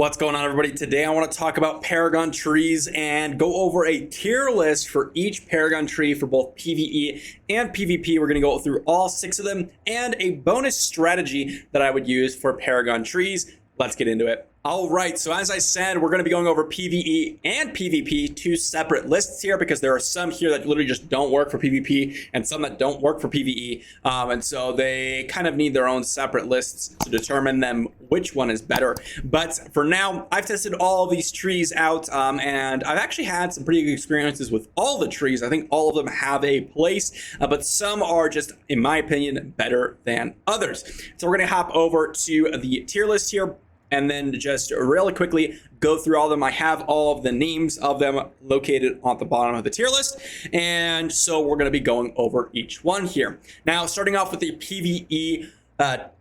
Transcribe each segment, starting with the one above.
What's going on, everybody? Today I want to talk about Paragon trees and go over a tier list for each Paragon tree for both PvE and PvP. We're going to go through all 6 of them and a bonus strategy that I would use for Paragon trees. Let's get into it. All right, so as I said, we're going to be going over PvE and PvP, 2 separate lists here, because there are some here that literally just don't work for PvP and some that don't work for PvE. And so they kind of need their own separate lists to determine them which one is better. But for now, I've tested all of these trees out, and I've actually had some pretty good experiences with all the trees. I think all of them have a place, but some are just, in my opinion, better than others. So we're going to hop over to the tier list here, and then just really quickly go through all of them. I have all of the names of them located on the bottom of the tier list. And so we're going to be going over each one here. Now, starting off with the PvE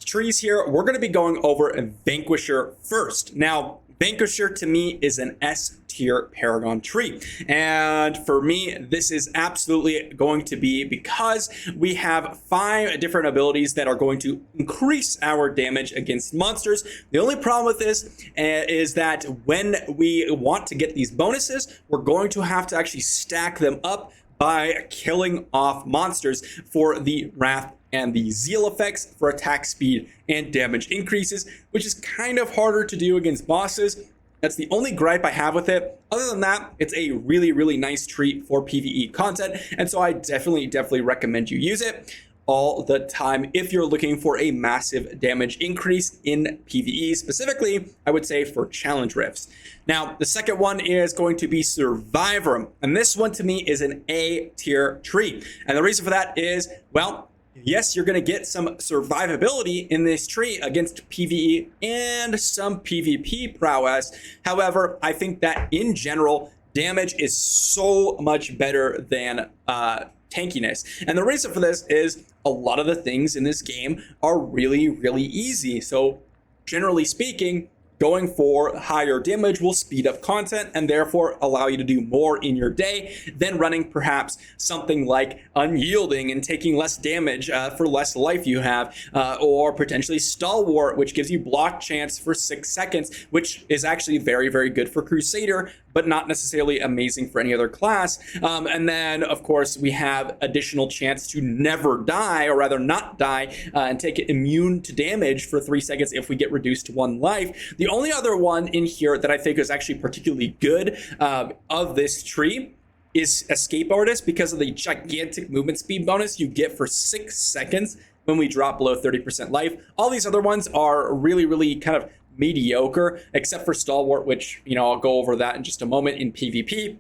trees here, we're going to be going over Vanquisher first. Now, Vanquisher to me is an S tier Paragon tree. And for me, this is absolutely going to be because we have 5 different abilities that are going to increase our damage against monsters. The only problem with this is that when we want to get these bonuses, we're going to have to actually stack them up by killing off monsters for the Wrath and the Zeal effects for attack speed and damage increases, which is kind of harder to do against bosses. That's the only gripe I have with it. Other than that, it's a really, really nice treat for PvE content. And so I definitely recommend you use it all the time if you're looking for a massive damage increase in PvE. Specifically, I would say for challenge rifts. Now, the second one is going to be Survivor. And this one to me is an A tier tree. And the reason for that is, well, yes, you're going to get some survivability in this tree against PvE and some PvP prowess. However, I think that in general, damage is so much better than tankiness. And the reason for this is a lot of the things in this game are really, really easy. So generally speaking, going for higher damage will speed up content and therefore allow you to do more in your day than running perhaps something like Unyielding and taking less damage for less life you have, or potentially Stalwart, which gives you block chance for 6 seconds, which is actually very, very good for Crusader, but not necessarily amazing for any other class. And then, of course, we have additional chance to never die, or rather not die, and take it immune to damage for 3 seconds if we get reduced to 1 life. The only other one in here that I think is actually particularly good of this tree is Escape Artist, because of the gigantic movement speed bonus you get for 6 seconds when we drop below 30% life. All these other ones are really, really kind of mediocre, except for Stalwart, which, you know, I'll go over that in just a moment in PvP.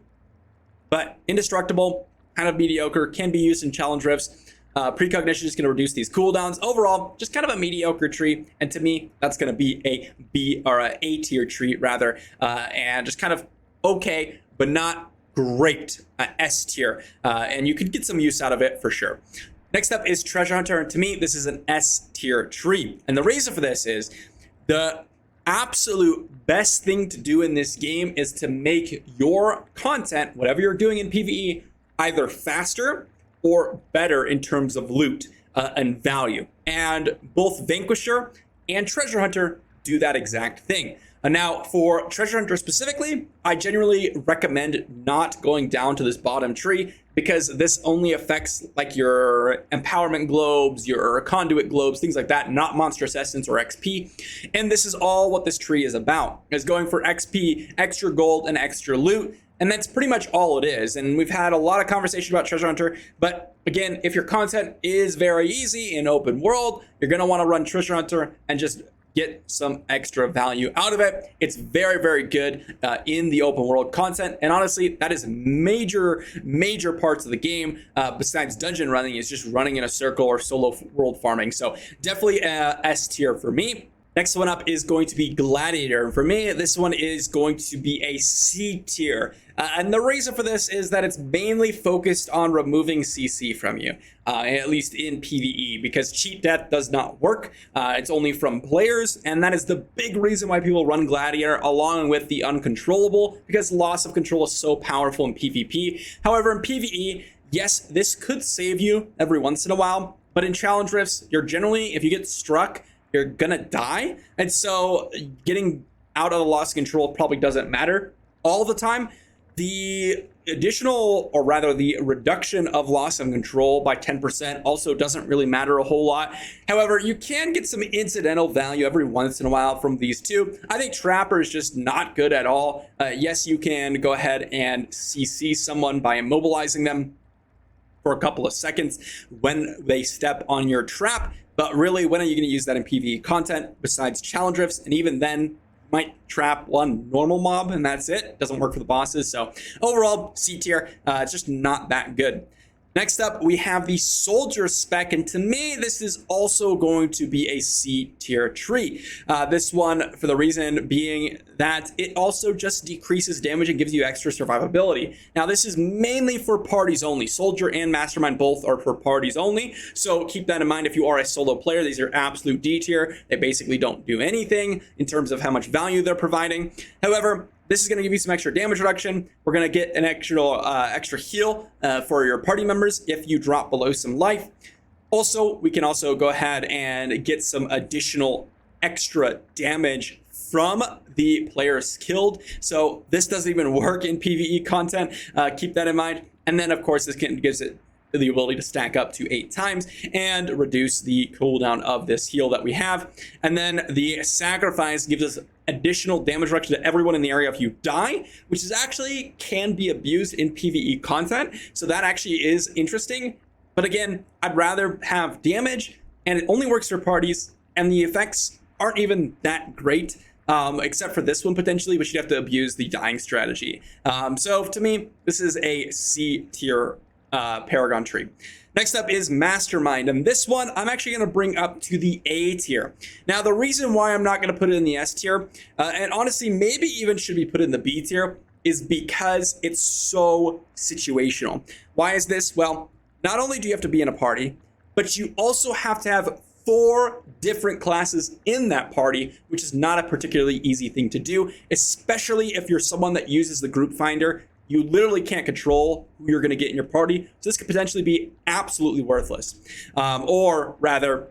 But Indestructible, kind of mediocre, can be used in challenge rifts. Precognition is going to reduce these cooldowns. Overall, just kind of a mediocre tree, and to me, that's going to be a B or a A tier tree rather, and just kind of okay, but not great, S tier, and you could get some use out of it for sure. Next up is Treasure Hunter, and to me, this is an S tier tree, and the reason for this is the absolute best thing to do in this game is to make your content, whatever you're doing in PvE, either faster or better in terms of loot and value. And both Vanquisher and Treasure Hunter do that exact thing. Now, for Treasure Hunter specifically, I generally recommend not going down to this bottom tree, because this only affects like your empowerment globes, your conduit globes, things like that, not monstrous essence or XP. And this is all what this tree is about, is going for XP, extra gold, and extra loot. And that's pretty much all it is. And we've had a lot of conversation about Treasure Hunter, but again, if your content is very easy in open world, you're going to want to run Treasure Hunter and just get some extra value out of it. It's very, very good in the open world content. And honestly, that is major parts of the game, besides dungeon running, is just running in a circle or solo world farming. So definitely S tier for me. Next one up is going to be Gladiator. For me, this one is going to be a C tier. And the reason for this is that it's mainly focused on removing CC from you, at least in PvE, because cheat death does not work. It's only from players, and that is the big reason why people run Gladiator, along with the uncontrollable, because loss of control is so powerful in PvP. However, in PvE, yes, this could save you every once in a while, but in challenge rifts, you're generally, if you get struck, you're gonna die. And so getting out of the loss of control probably doesn't matter all the time. The additional, or rather the reduction of loss of control by 10% also doesn't really matter a whole lot. However, you can get some incidental value every once in a while from these two. I think Trapper is just not good at all. Yes, you can go ahead and CC someone by immobilizing them for a couple of seconds when they step on your trap, but really, when are you going to use that in PvE content besides challenge rifts? And even then, might trap one normal mob and that's it. Doesn't work for the bosses. So overall, C tier, it's just not that good. Next up, we have the Soldier spec, and to me, this is also going to be a C tier tree. This one, for the reason being that it also just decreases damage and gives you extra survivability. Now, this is mainly for parties only. Soldier and Mastermind both are for parties only, so keep that in mind if you are a solo player. These are absolute D tier. They basically don't do anything in terms of how much value they're providing. However, this is going to give you some extra damage reduction. We're going to get an extra heal for your party members if you drop below some life. Also, we can also go ahead and get some additional extra damage from the players killed. So this doesn't even work in PvE content. Keep that in mind. And then, of course, this gives it the ability to stack up to 8 times and reduce the cooldown of this heal that we have. And then the Sacrifice gives us additional damage reduction to everyone in the area if you die, which is actually can be abused in PvE content. So that actually is interesting. But again, I'd rather have damage, and it only works for parties, and the effects aren't even that great. Except for this one potentially, which you'd have to abuse the dying strategy. So to me, this is a C tier Paragon tree. Next up is Mastermind, and this one I'm actually going to bring up to the A tier. Now, the reason why I'm not going to put it in the S tier, and honestly maybe even should be put in the B tier, is because it's so situational. Why is this? Well, not only do you have to be in a party, but you also have to have 4 different classes in that party, which is not a particularly easy thing to do, especially if you're someone that uses the group finder. You literally can't control who you're going to get in your party. So this could potentially be absolutely worthless. Or rather,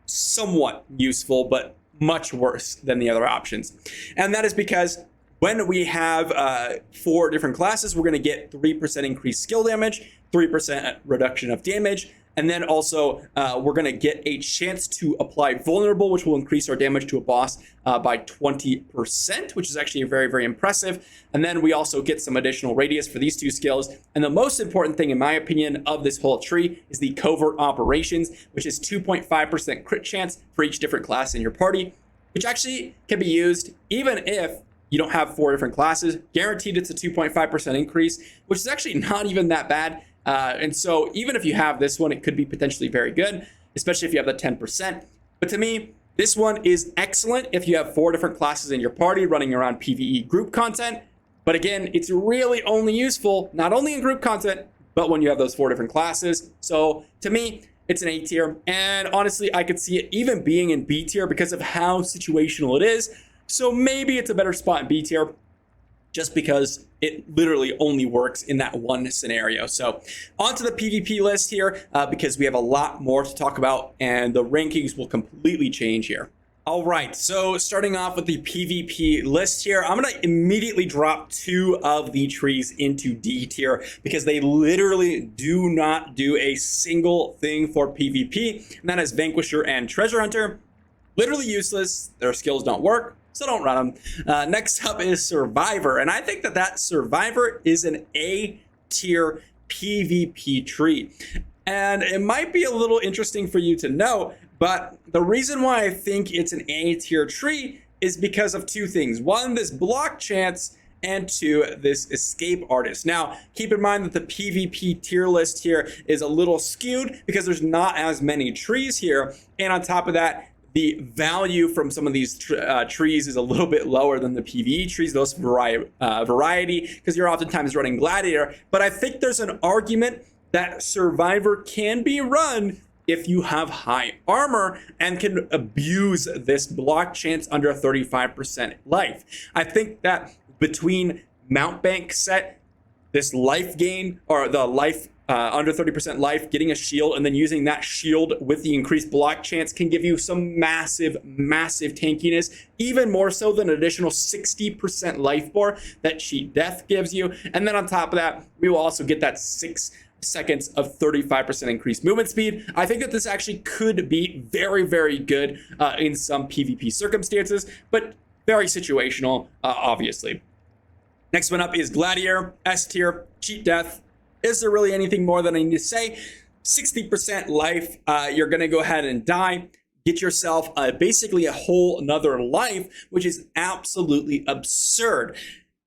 somewhat useful, but much worse than the other options. And that is because when we have 4 different classes, we're going to get 3% increased skill damage, 3% reduction of damage, and then also we're going to get a chance to apply vulnerable, which will increase our damage to a boss by 20%, which is actually very, very impressive. And then we also get some additional radius for these 2 skills. And the most important thing, in my opinion, of this whole tree is the covert operations, which is 2.5% crit chance for each different class in your party, which actually can be used even if you don't have 4 different classes. Guaranteed it's a 2.5% increase, which is actually not even that bad. And so even if you have this one, it could be potentially very good, especially if you have the 10%. But to me, this one is excellent if you have 4 different classes in your party running around PvE group content. But again, it's really only useful, not only in group content, but when you have those 4 different classes. So to me, it's an A tier. And honestly, I could see it even being in B tier because of how situational it is. So maybe it's a better spot in B tier, just because it literally only works in that one scenario. So onto the PvP list here, because we have a lot more to talk about and the rankings will completely change here. All right, so starting off with the PvP list here, I'm gonna immediately drop 2 of the trees into D tier because they literally do not do a single thing for PvP, and that is Vanquisher and Treasure Hunter. Literally useless, their skills don't work, so don't run them. Next up is Survivor, and I think that Survivor is an A tier PvP tree. And it might be a little interesting for you to know, but the reason why I think it's an A tier tree is because of 2 things. 1, this block chance, and 2, this escape artist. Now, keep in mind that the PvP tier list here is a little skewed because there's not as many trees here. And on top of that, the value from some of these trees is a little bit lower than the PvE trees, those variety, because you're oftentimes running Gladiator. But I think there's an argument that Survivor can be run if you have high armor and can abuse this block chance under 35% life. I think that between Mount Bank set, this life gain, or the life under 30% life, getting a shield, and then using that shield with the increased block chance can give you some massive, massive tankiness, even more so than an additional 60% life bar that Cheat Death gives you. And then on top of that, we will also get that 6 seconds of 35% increased movement speed. I think that this actually could be very, very good in some PvP circumstances, but very situational, obviously. Next one up is Gladiator, S tier, Cheat Death. Is there really anything more that I need to say? 60% life, you're going to go ahead and die. Get yourself basically a whole another life, which is absolutely absurd.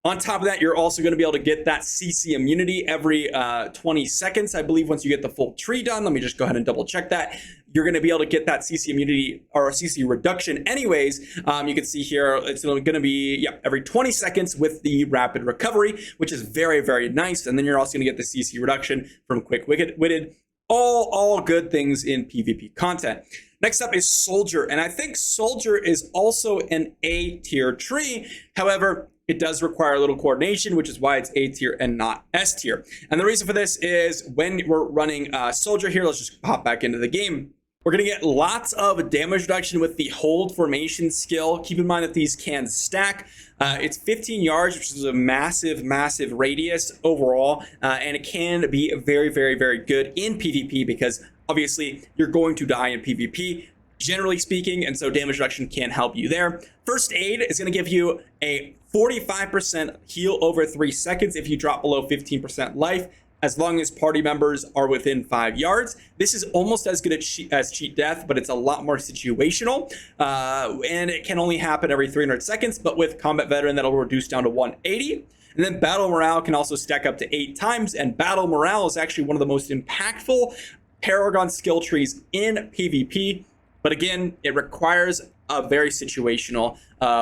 On top of that, you're also going to be able to get that CC immunity every 20 seconds, I believe, once you get the full tree done. Let me just go ahead and double check that. You're going to be able to get that CC immunity or CC reduction anyways. You can see here, it's going to be every 20 seconds with the rapid recovery, which is very, very nice. And then you're also going to get the CC reduction from Quick Witted. All good things in PvP content. Next up is Soldier, and I think Soldier is also an A tier tree. However, it does require a little coordination, which is why it's A tier and not S tier. And the reason for this is when we're running Soldier here, let's just hop back into the game. We're going to get lots of damage reduction with the hold formation skill. Keep in mind that these can stack. It's 15 yards, which is a massive, massive radius overall. And it can be very, very, very good in PvP because obviously you're going to die in PvP, generally speaking. And so damage reduction can help you there. First Aid is going to give you a 45% heal over 3 seconds if you drop below 15% life, as long as party members are within 5 yards. This is almost as good as Cheat Death, but it's a lot more situational. And it can only happen every 300 seconds, but with Combat Veteran, that'll reduce down to 180. And then Battle Morale can also stack up to 8 times, and Battle Morale is actually one of the most impactful Paragon skill trees in PvP. But again, it requires a very situational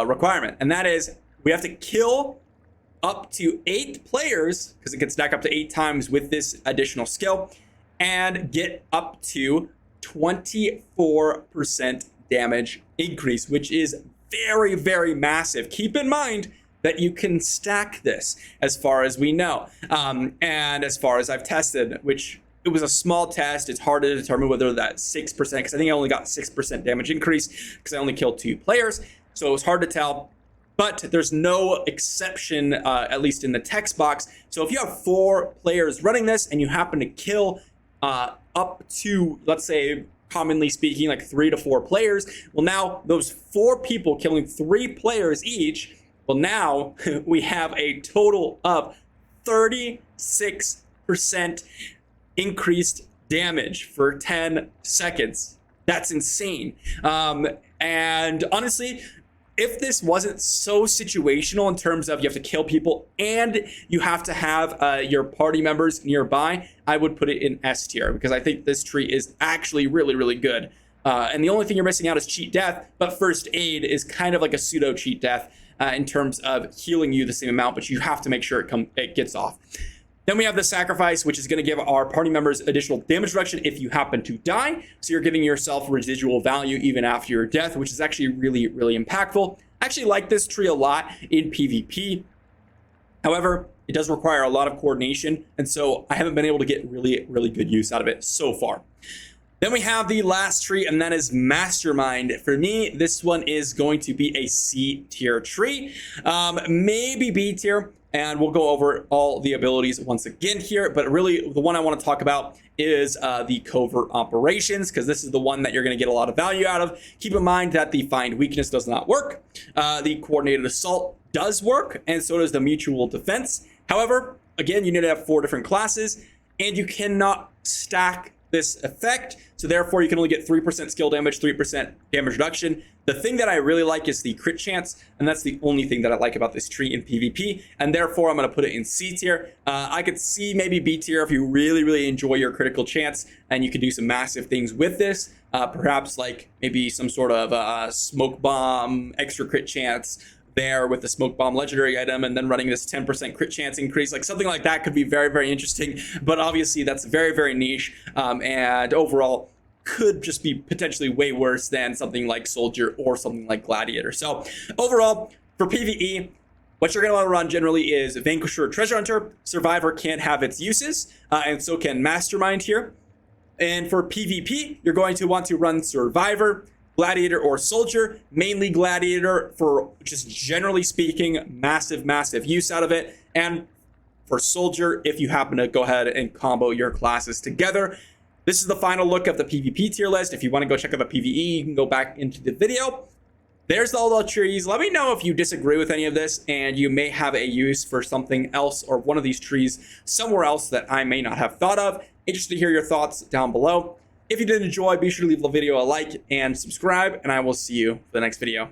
requirement, and that is we have to kill up to 8 players, because it can stack up to 8 times with this additional skill, and get up to 24% damage increase, which is very, very massive. Keep in mind that you can stack this as far as we know. And as far as I've tested, which it was a small test, it's hard to determine whether that's 6%, because I think I only got 6% damage increase because I only killed 2 players. So it was hard to tell. But there's no exception, at least in the text box. So if you have 4 players running this and you happen to kill up to, let's say, commonly speaking, like 3 to 4 players, well, now those 4 people killing 3 players each, well, now we have a total of 36% increased damage for 10 seconds. That's insane. And honestly, if this wasn't so situational in terms of you have to kill people and you have to have your party members nearby, I would put it in S tier because I think this tree is actually really, really good. And the only thing you're missing out is Cheat Death, but First Aid is kind of like a pseudo Cheat Death in terms of healing you the same amount, but you have to make sure it gets off. Then we have the Sacrifice, which is going to give our party members additional damage reduction if you happen to die. So you're giving yourself residual value even after your death, which is actually really, really impactful. I actually like this tree a lot in PvP. However, it does require a lot of coordination, and so I haven't been able to get really, really good use out of it so far. Then we have the last tree, and that is Mastermind. For me, this one is going to be a C tier tree, maybe B tier. And we'll go over all the abilities once again here. But really, the one I want to talk about is the Covert Operations, because this is the one that you're going to get a lot of value out of. Keep in mind that the Find Weakness does not work. The Coordinated Assault does work, and so does the Mutual Defense. However, again, you need to have 4 different classes, and you cannot stack this effect. So therefore, you can only get 3% skill damage, 3% damage reduction. The thing that I really like is the crit chance, and that's the only thing that I like about this tree in PvP, and therefore I'm going to put it in C tier. I could see maybe B tier if you really, really enjoy your critical chance, and you could do some massive things with this. Perhaps like maybe some sort of smoke bomb, extra crit chance there with the smoke bomb legendary item, and then running this 10% crit chance increase, like something like that could be very, very interesting. But obviously that's very, very niche, and overall could just be potentially way worse than something like Soldier or something like Gladiator. So overall, for PvE, What you're going to want to run generally is Vanquisher or Treasure Hunter. Survivor can't have its uses, and so can Mastermind here. And for PvP, you're going to want to run Survivor, Gladiator, or Soldier. Mainly Gladiator for just generally speaking, massive use out of it. And for Soldier, if you happen to go ahead and combo your classes together. This is the final look of the PvP tier list. If you want to go check out the PvE, you can go back into the video. There's all the trees. Let me know if you disagree with any of this and you may have a use for something else or one of these trees somewhere else that I may not have thought of. Interested to hear your thoughts down below. If you did enjoy, be sure to leave the video a like and subscribe, and I will see you for the next video.